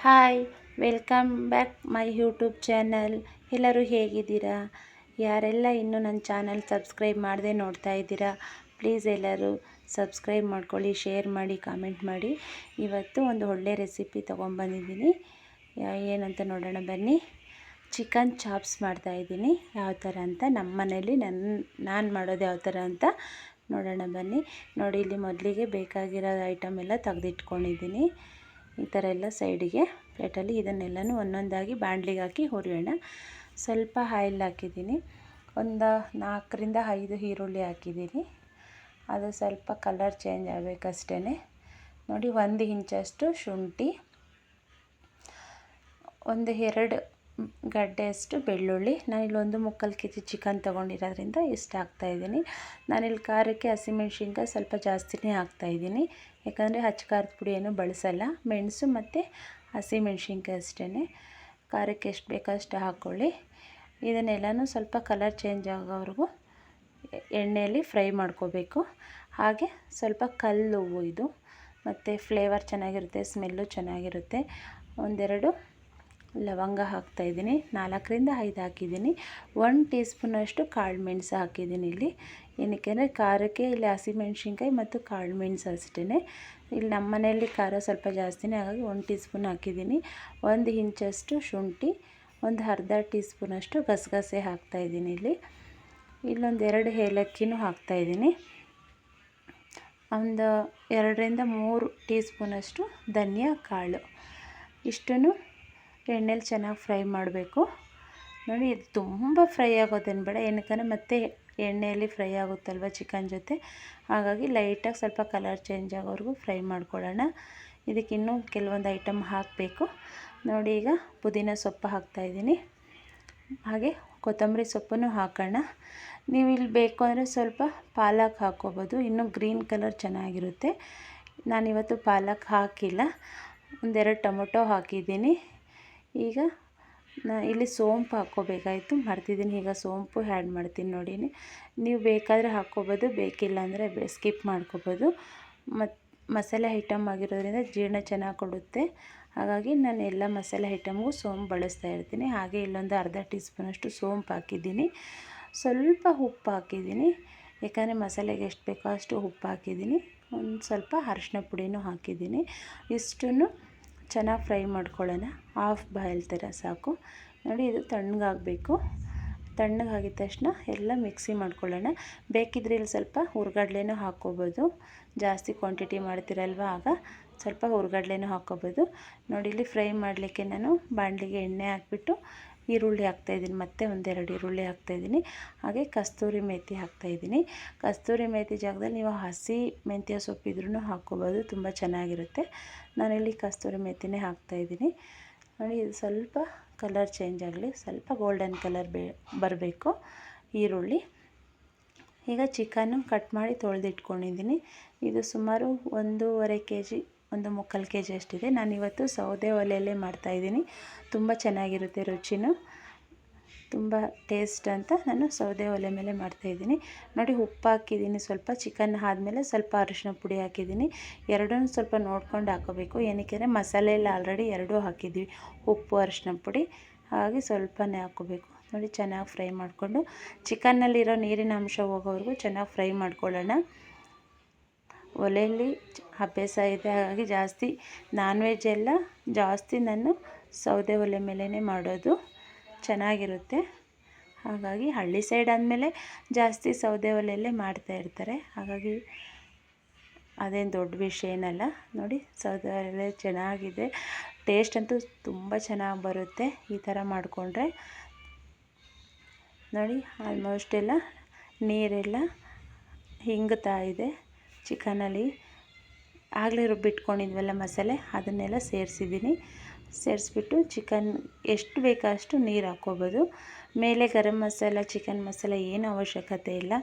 Hi, welcome back my YouTube channel. ಎಲ್ಲರೂ ಹೇಗಿದ್ದೀರಾ? ಯಾರೆಲ್ಲ ಇನ್ನೂ ನನ್ನ ಚಾನಲ್ ಸಬ್ಸ್ಕ್ರೈಬ್ ಮಾಡದೆ ನೋಡ್ತಾ ಇದ್ದೀರಾ, ಪ್ಲೀಸ್ ಎಲ್ಲರೂ ಸಬ್ಸ್ಕ್ರೈಬ್ ಮಾಡ್ಕೊಳ್ಳಿ, ಶೇರ್ ಮಾಡಿ, ಕಾಮೆಂಟ್ ಮಾಡಿ. ಇವತ್ತು ಒಂದು ಒಳ್ಳೆ ರೆಸಿಪಿ ತೊಗೊಂಬಂದಿದ್ದೀನಿ. ಏನಂತ ನೋಡೋಣ ಬನ್ನಿ. ಚಿಕನ್ ಚಾಪ್ಸ್ ಮಾಡ್ತಾಯಿದ್ದೀನಿ. ಯಾವ ಥರ ಅಂತ ನಮ್ಮ ಮನೇಲಿ ನಾನು ಮಾಡೋದು ಯಾವ ಥರ ಅಂತ ನೋಡೋಣ ಬನ್ನಿ. ನೋಡಿ, ಇಲ್ಲಿ ಮೊದಲಿಗೆ ಬೇಕಾಗಿರೋ ಐಟಮ್ ಎಲ್ಲ ತೆಗೆದಿಟ್ಕೊಂಡಿದ್ದೀನಿ. ಈ ಥರ ಎಲ್ಲ ಸೈಡಿಗೆ ಪ್ಲೇಟಲ್ಲಿ ಇದನ್ನೆಲ್ಲನೂ ಒಂದೊಂದಾಗಿ ಬಾಣಲಿಗೆ ಹಾಕಿ ಹುರಿಯೋಣ. ಸ್ವಲ್ಪ ಆಯಿಲ್ ಹಾಕಿದ್ದೀನಿ. ಒಂದು 4ರಿಂದ 5 ಈರುಳ್ಳಿ ಹಾಕಿದ್ದೀನಿ. ಅದು ಸ್ವಲ್ಪ ಕಲರ್ ಚೇಂಜ್ ಆಗಬೇಕಷ್ಟೇ. ನೋಡಿ, 1 ಇಂಚಷ್ಟು ಶುಂಠಿ, 2 ಗಡ್ಡೆಯಷ್ಟು ಬೆಳ್ಳುಳ್ಳಿ. ನಾನಿಲ್ಲಿ 1 kg ಚಿಕನ್ ತೊಗೊಂಡಿರೋದ್ರಿಂದ ಇಷ್ಟು ಹಾಕ್ತಾಯಿದ್ದೀನಿ. ನಾನಿಲ್ಲಿ ಖಾರಕ್ಕೆ ಹಸಿಮೆಣ್ಸಿನ್ಕಾಯಿ ಸ್ವಲ್ಪ ಜಾಸ್ತಿನೇ ಹಾಕ್ತಾಯಿದ್ದೀನಿ, ಯಾಕಂದರೆ ಹಚ್ಚ ಖಾರದ ಪುಡಿ ಏನು ಬಳಸಲ್ಲ. ಮೆಣಸು ಮತ್ತು ಹಸಿಮೆಣ್ಸಿನ್ಕಾಯಿ ಅಷ್ಟೇ. ಖಾರಕ್ಕೆ ಎಷ್ಟು ಬೇಕೋ ಅಷ್ಟು ಹಾಕ್ಕೊಳ್ಳಿ. ಇದನ್ನೆಲ್ಲನೂ ಸ್ವಲ್ಪ ಕಲರ್ ಚೇಂಜ್ ಆಗೋವರೆಗೂ ಎಣ್ಣೆಯಲ್ಲಿ ಫ್ರೈ ಮಾಡ್ಕೋಬೇಕು. ಹಾಗೆ ಸ್ವಲ್ಪ ಕಲ್ಲು ಉಪ್ಪು, ಇದು ಮತ್ತು ಫ್ಲೇವರ್ ಚೆನ್ನಾಗಿರುತ್ತೆ, ಸ್ಮೆಲ್ಲು ಚೆನ್ನಾಗಿರುತ್ತೆ. 1-2 ಲವಂಗ ಹಾಕ್ತಾಯಿದ್ದೀನಿ, 4ರಿಂದ 5 ಹಾಕಿದ್ದೀನಿ. 1 ಟೀ ಸ್ಪೂನಷ್ಟು ಕಾಳು ಮೆಣಸು ಹಾಕಿದ್ದೀನಿ. ಇಲ್ಲಿ ಏನಕ್ಕೆ ಅಂದರೆ ಖಾರಕ್ಕೆ ಇಲ್ಲಿ ಹಸಿಮೆಣ್ಸಿನ್ಕಾಯಿ ಮತ್ತು ಕಾಳು ಮೆಣಸು ಅಷ್ಟೇ. ಇಲ್ಲಿ ನಮ್ಮ ಮನೆಯಲ್ಲಿ ಖಾರ ಸ್ವಲ್ಪ ಜಾಸ್ತಿನೇ, ಹಾಗಾಗಿ 1 ಟೀ ಸ್ಪೂನ್ ಹಾಕಿದ್ದೀನಿ. 1 ಇಂಚಷ್ಟು ಶುಂಠಿ, ಒಂದು ಅರ್ಧ ಟೀ ಸ್ಪೂನಷ್ಟು ಗಸಗಸೆ ಹಾಕ್ತಾಯಿದ್ದೀನಿ. ಇಲ್ಲೊಂದು 2 ಏಲಕ್ಕಿನೂ ಹಾಕ್ತಾಯಿದ್ದೀನಿ. ಒಂದು 2ರಿಂದ 3 ಟೀ ಸ್ಪೂನಷ್ಟು ಧನಿಯಾ ಕಾಳು. ಇಷ್ಟನ್ನು ಎಣ್ಣೆಲಿ ಚೆನ್ನಾಗಿ ಫ್ರೈ ಮಾಡಬೇಕು. ನೋಡಿ, ಇದು ತುಂಬ ಫ್ರೈ ಆಗೋದೇನು ಬೇಡ, ಏನಕ್ಕಂದರೆ ಮತ್ತೆ ಎಣ್ಣೆಯಲ್ಲಿ ಫ್ರೈ ಆಗುತ್ತಲ್ವ ಚಿಕನ್ ಜೊತೆ, ಹಾಗಾಗಿ ಲೈಟಾಗಿ ಸ್ವಲ್ಪ ಕಲರ್ ಚೇಂಜ್ ಆಗೋವರೆಗೂ ಫ್ರೈ ಮಾಡ್ಕೊಳ್ಳೋಣ. ಇದಕ್ಕೆ ಇನ್ನೂ ಕೆಲವೊಂದು ಐಟಮ್ ಹಾಕಬೇಕು. ನೋಡಿ, ಈಗ ಪುದೀನ ಸೊಪ್ಪು ಹಾಕ್ತಾಯಿದ್ದೀನಿ, ಹಾಗೆ ಕೊತ್ತಂಬರಿ ಸೊಪ್ಪನ್ನು ಹಾಕೋಣ. ನೀವು ಇಲ್ಲಿ ಬೇಕು ಅಂದರೆ ಸ್ವಲ್ಪ ಪಾಲಕ್ ಹಾಕ್ಕೋಬೋದು, ಇನ್ನೂ ಗ್ರೀನ್ ಕಲರ್ ಚೆನ್ನಾಗಿರುತ್ತೆ. ನಾನಿವತ್ತು ಪಾಲಕ್ ಹಾಕಿಲ್ಲ. 1-2 ಟೊಮೊಟೊ ಹಾಕಿದ್ದೀನಿ. ಈಗ ಇಲ್ಲಿ ಸೋಂಪು ಹಾಕ್ಕೋಬೇಕಾಯಿತು, ಮರ್ತಿದ್ದೀನಿ. ಈಗ ಸೋಂಪು ಆ್ಯಡ್ ಮಾಡ್ತೀನಿ. ನೋಡಿ, ನೀವು ಬೇಕಾದರೆ ಹಾಕ್ಕೋಬೋದು, ಬೇಕಿಲ್ಲ ಅಂದರೆ ಸ್ಕಿಪ್ ಮಾಡ್ಕೋಬೋದು. ಮತ್ತು ಮಸಾಲೆ ಐಟಮ್ ಆಗಿರೋದ್ರಿಂದ ಜೀರ್ಣ ಚೆನ್ನಾಗಿ ಕೊಡುತ್ತೆ, ಹಾಗಾಗಿ ನಾನು ಎಲ್ಲ ಮಸಾಲೆ ಐಟಮ್ಗೂ ಸೋಂಪು ಬಳಸ್ತಾ ಇರ್ತೀನಿ. ಹಾಗೆ ಇಲ್ಲೊಂದು ಅರ್ಧ ಟೀ ಸ್ಪೂನಷ್ಟು ಸೋಂಪು ಹಾಕಿದ್ದೀನಿ. ಸ್ವಲ್ಪ ಉಪ್ಪು ಹಾಕಿದ್ದೀನಿ, ಯಾಕಂದರೆ ಮಸಾಲೆಗೆ ಎಷ್ಟು ಬೇಕೋ ಅಷ್ಟು ಉಪ್ಪು ಹಾಕಿದ್ದೀನಿ. ಒಂದು ಸ್ವಲ್ಪ ಅರಿಶಿನ ಪುಡಿನೂ ಹಾಕಿದ್ದೀನಿ. ಇಷ್ಟನ್ನು ಚೆನ್ನಾಗಿ ಫ್ರೈ ಮಾಡ್ಕೊಳ್ಳೋಣ. ಹಾಫ್ ಬಾಯ್ಲ್ ಥರ ಸಾಕು. ನೋಡಿ, ಇದು ತಣ್ಣಗಾಗಬೇಕು. ತಣ್ಣಗಾಗಿದ ತಕ್ಷಣ ಎಲ್ಲ ಮಿಕ್ಸಿ ಮಾಡ್ಕೊಳ್ಳೋಣ. ಬೇಕಿದ್ರೆ ಇಲ್ಲಿ ಸ್ವಲ್ಪ ಹುರ್ಗಡ್ಲೆನೂ ಹಾಕ್ಕೋಬೋದು, ಜಾಸ್ತಿ ಕ್ವಾಂಟಿಟಿ ಮಾಡ್ತೀರಲ್ವ, ಆಗ ಸ್ವಲ್ಪ ಹುರ್ಗಡ್ಲೆನೂ ಹಾಕ್ಕೋಬೋದು. ನೋಡಿ, ಇಲ್ಲಿ ಫ್ರೈ ಮಾಡಲಿಕ್ಕೆ ನಾನು ಬಾಣಲಿಗೆ ಎಣ್ಣೆ ಹಾಕ್ಬಿಟ್ಟು ಈರುಳ್ಳಿ ಹಾಕ್ತಾಯಿದ್ದೀನಿ, ಮತ್ತು 1-2 ಈರುಳ್ಳಿ ಹಾಕ್ತಾಯಿದ್ದೀನಿ. ಹಾಗೆ ಕಸ್ತೂರಿ ಮೇಥಿ ಹಾಕ್ತಾಯಿದ್ದೀನಿ. ಕಸ್ತೂರಿ ಮೇಥಿ ಜಾಗದಲ್ಲಿ ನೀವು ಹಸಿ ಮೆಂತ್ಯ ಸೊಪ್ಪಿದ್ರೂ ಹಾಕ್ಕೋಬೋದು, ತುಂಬ ಚೆನ್ನಾಗಿರುತ್ತೆ. ನಾನಿಲ್ಲಿ ಕಸ್ತೂರಿ ಮೇಥಿನೇ ಹಾಕ್ತಾಯಿದ್ದೀನಿ. ನೋಡಿ, ಇದು ಸ್ವಲ್ಪ ಕಲರ್ ಚೇಂಜ್ ಆಗಲಿ, ಸ್ವಲ್ಪ ಗೋಲ್ಡನ್ ಕಲರ್ ಬರಬೇಕು ಈರುಳ್ಳಿ. ಈಗ ಚಿಕನ್ನು ಕಟ್ ಮಾಡಿ ತೊಳೆದಿಟ್ಕೊಂಡಿದ್ದೀನಿ. ಇದು ಸುಮಾರು 1.5 kg, 1 ಮುಕ್ಕಾಲು kg ಅಷ್ಟಿದೆ. ನಾನಿವತ್ತು ಸೌದೆ ಒಲೆಯಲ್ಲೇ ಮಾಡ್ತಾಯಿದ್ದೀನಿ, ತುಂಬ ಚೆನ್ನಾಗಿರುತ್ತೆ, ರುಚಿನೂ ತುಂಬ ಟೇಸ್ಟ್ ಅಂತ ನಾನು ಸೌದೆ ಒಲೆ ಮೇಲೆ ಮಾಡ್ತಾಯಿದ್ದೀನಿ. ನೋಡಿ, ಉಪ್ಪು ಹಾಕಿದ್ದೀನಿ ಸ್ವಲ್ಪ. ಚಿಕನ್ ಆದಮೇಲೆ ಸ್ವಲ್ಪ ಅರಿಶಿನ ಪುಡಿ ಹಾಕಿದ್ದೀನಿ. ಎರಡನ್ನೂ ಸ್ವಲ್ಪ ನೋಡ್ಕೊಂಡು ಹಾಕೋಬೇಕು, ಏನಕ್ಕೆ ಮಸಾಲೆಯಲ್ಲಿ ಆಲ್ರೆಡಿ 2 ಹಾಕಿದ್ವಿ, ಉಪ್ಪು ಅರಿಶಿನ ಪುಡಿ, ಹಾಗೆ ಸ್ವಲ್ಪನೇ ಹಾಕ್ಕೋಬೇಕು. ನೋಡಿ, ಚೆನ್ನಾಗಿ ಫ್ರೈ ಮಾಡಿಕೊಂಡು ಚಿಕನ್ನಲ್ಲಿರೋ ನೀರಿನ ಅಂಶ ಹೋಗೋವರೆಗೂ ಚೆನ್ನಾಗಿ ಫ್ರೈ ಮಾಡ್ಕೊಳ್ಳೋಣ. ಒಲೆಯಲ್ಲಿ ಅಭ್ಯಾಸ ಇದೆ, ಹಾಗಾಗಿ ಜಾಸ್ತಿ ನಾನ್ ವೆಜ್ ಎಲ್ಲ ಜಾಸ್ತಿ ನಾನು ಸೌದೆ ಒಲೆ ಮೇಲೇ ಮಾಡೋದು, ಚೆನ್ನಾಗಿರುತ್ತೆ. ಹಾಗಾಗಿ ಹಳ್ಳಿ ಸೈಡ್ ಆದಮೇಲೆ ಜಾಸ್ತಿ ಸೌದೆ ಒಲೆಯಲ್ಲೇ ಮಾಡ್ತಾಯಿರ್ತಾರೆ, ಹಾಗಾಗಿ ಅದೇನು ದೊಡ್ಡ ವಿಷಯ ಏನಲ್ಲ. ನೋಡಿ, ಸೌದೆ ಒಲೆ ಚೆನ್ನಾಗಿದೆ, ಟೇಸ್ಟ್ ಅಂತೂ ತುಂಬ ಚೆನ್ನಾಗಿ ಬರುತ್ತೆ ಈ ಥರ ಮಾಡಿಕೊಂಡ್ರೆ. ನೋಡಿ, ಆಲ್ಮೋಸ್ಟ್ ಎಲ್ಲ ನೀರೆಲ್ಲ ಹಿಂಗ್ತಾ ಇದೆ ಚಿಕನಲ್ಲಿ. ಆಗಲೇ ರುಬ್ಬಿಟ್ಕೊಂಡಿದ್ವಲ್ಲ ಮಸಾಲೆ, ಅದನ್ನೆಲ್ಲ ಸೇರಿಸಿದ್ದೀನಿ. ಸೇರಿಸ್ಬಿಟ್ಟು ಚಿಕನ್ ಎಷ್ಟು ಬೇಕೋ ಅಷ್ಟು ನೀರು ಹಾಕ್ಕೋಬೋದು. ಮೇಲೆ ಗರಂ ಮಸಾಲ, ಚಿಕನ್ ಮಸಾಲ ಏನೂ ಅವಶ್ಯಕತೆ ಇಲ್ಲ.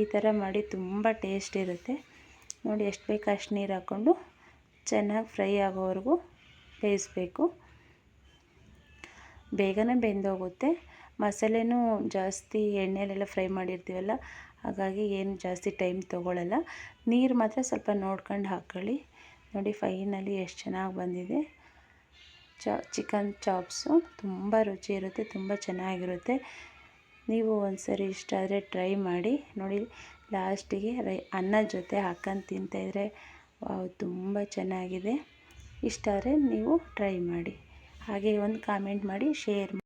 ಈ ಥರ ಮಾಡಿ ತುಂಬ ಟೇಸ್ಟ್ ಇರುತ್ತೆ. ನೋಡಿ, ಎಷ್ಟು ಬೇಕೋ ಅಷ್ಟು ನೀರು ಹಾಕ್ಕೊಂಡು ಚೆನ್ನಾಗಿ ಫ್ರೈ ಆಗೋವರೆಗೂ ಬೇಯಿಸಬೇಕು. ಬೇಗನೆ ಬೆಂದೋಗುತ್ತೆ. ಮಸಾಲೆನೂ ಜಾಸ್ತಿ ಎಣ್ಣೆಲೆಲ್ಲ ಫ್ರೈ ಮಾಡಿರ್ತೀವಲ್ಲ, ಹಾಗಾಗಿ ಏನು ಜಾಸ್ತಿ ಟೈಮ್ ತೊಗೊಳ್ಳಲ್ಲ. ನೀರು ಮಾತ್ರ ಸ್ವಲ್ಪ ನೋಡ್ಕೊಂಡು ಹಾಕ್ಕೊಳ್ಳಿ. ನೋಡಿ, ಫೈನಲಿ ಎಷ್ಟು ಚೆನ್ನಾಗಿ ಬಂದಿದೆ. ಚಿಕನ್ ಚಾಪ್ಸು ತುಂಬ ರುಚಿ ಇರುತ್ತೆ, ತುಂಬ ಚೆನ್ನಾಗಿರುತ್ತೆ. ನೀವು ಒಂದ್ಸರಿ ಇಷ್ಟ ಆದರೆ ಟ್ರೈ ಮಾಡಿ ನೋಡಿ. ಲಾಸ್ಟಿಗೆ ಅನ್ನದ ಜೊತೆ ಹಾಕ್ಕೊಂಡು ತಿಂತಾಯಿದ್ರೆ ವಾವ್ ತುಂಬ ಚೆನ್ನಾಗಿದೆ. ಇಷ್ಟ ಆದರೆ ನೀವು ಟ್ರೈ ಮಾಡಿ. ಹಾಗೆ ಒಂದು ಕಾಮೆಂಟ್ ಮಾಡಿ, ಶೇರ್ ಮಾಡಿ.